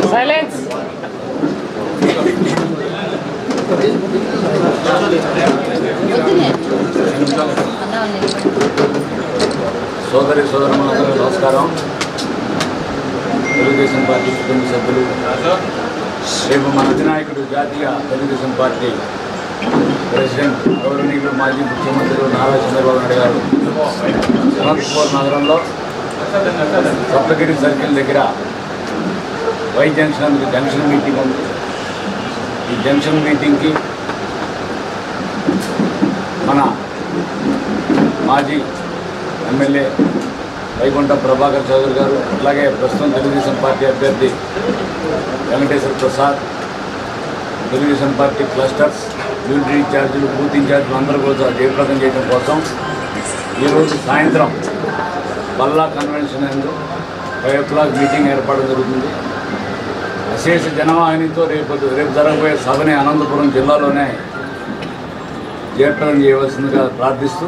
Silence. సోదరి సోదరులందరూ నమస్కారం. తెలుగుదేశం పార్టీ కుటుంబ సభ్యులు, రేపు మన అధినాయకుడు జాతీయ తెలుగుదేశం పార్టీ ప్రెసిడెంట్ గౌరవనీయులు మాజీ ముఖ్యమంత్రులు నారా చంద్రబాబు నాయుడు గారు అనంతపూర్ నగరంలో సప్తగిరి సర్కిల్ దగ్గర వై జంక్షన్ జంక్షన్ మీటింగ్ ఉంది. ఈ జంక్షన్ మీటింగ్కి మన మాజీ ఎమ్మెల్యే వైకుంఠ ప్రభాకర్ చౌదరి గారు, అలాగే ప్రస్తుతం తెలుగుదేశం పార్టీ అభ్యర్థి Venkateswara Prasad, Telugu Desam party clusters, unit ఇన్ఛార్జీలు, బూత్ ఇన్ఛార్జీలు అందరూ కూడా జయప్రదం చేయడం కోసం ఈరోజు సాయంత్రం బల్లా కన్వెన్షన్ నందు 5 o'clock మీటింగ్ ఏర్పాటు జరుగుతుంది. అశేష జనవాహినితో రేపు జరగబోయే సభని అనంతపురం జిల్లాలోనే జయప్రదం చేయవలసిందిగా ప్రార్థిస్తూ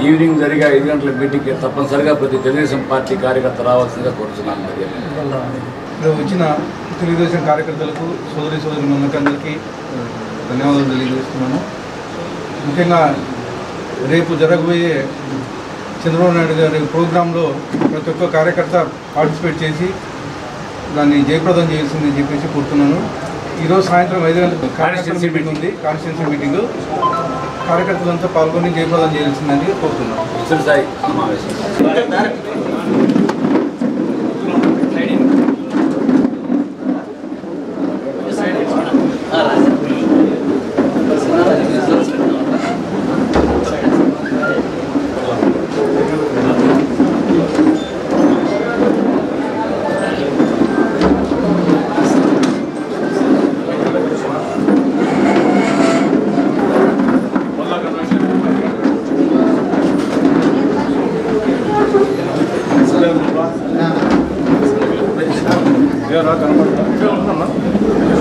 ఈవినింగ్ జరిగే 5 గంటల మీటింగ్కి తప్పనిసరిగా ప్రతి తెలుగుదేశం పార్టీ కార్యకర్త రావాల్సిందిగా కోరుతున్నాను. వచ్చిన తెలుగుదేశం కార్యకర్తలకు, సోదరి మందకందరికీ ధన్యవాదాలు తెలియజేస్తున్నాను. ముఖ్యంగా రేపు జరగబోయే చంద్రబాబు నాయుడు గారి ప్రోగ్రాంలో ప్రతి ఒక్క కార్యకర్త పార్టిసిపేట్ చేసి దాన్ని జయప్రదం చేయాల్సిందని చెప్పేసి కోరుతున్నాను. ఈరోజు సాయంత్రం 5 గంటలకు కాన్స్టిట్యున్సీ మీటింగ్ ఉంది. కాన్స్టిట్యున్సీ మీటింగ్ కార్యకర్తలంతా పాల్గొని జయప్రదం చేయాల్సిందని కోరుతున్నాను.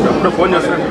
ఎప్పుడు ఫోన్ చేస్తాను.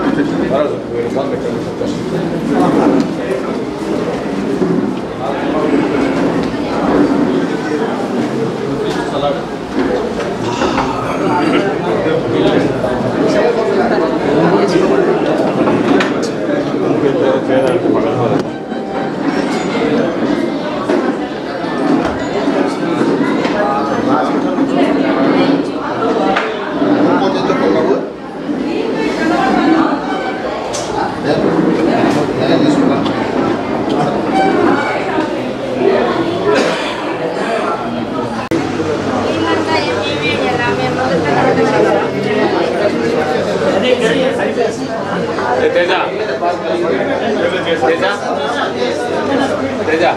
Teza.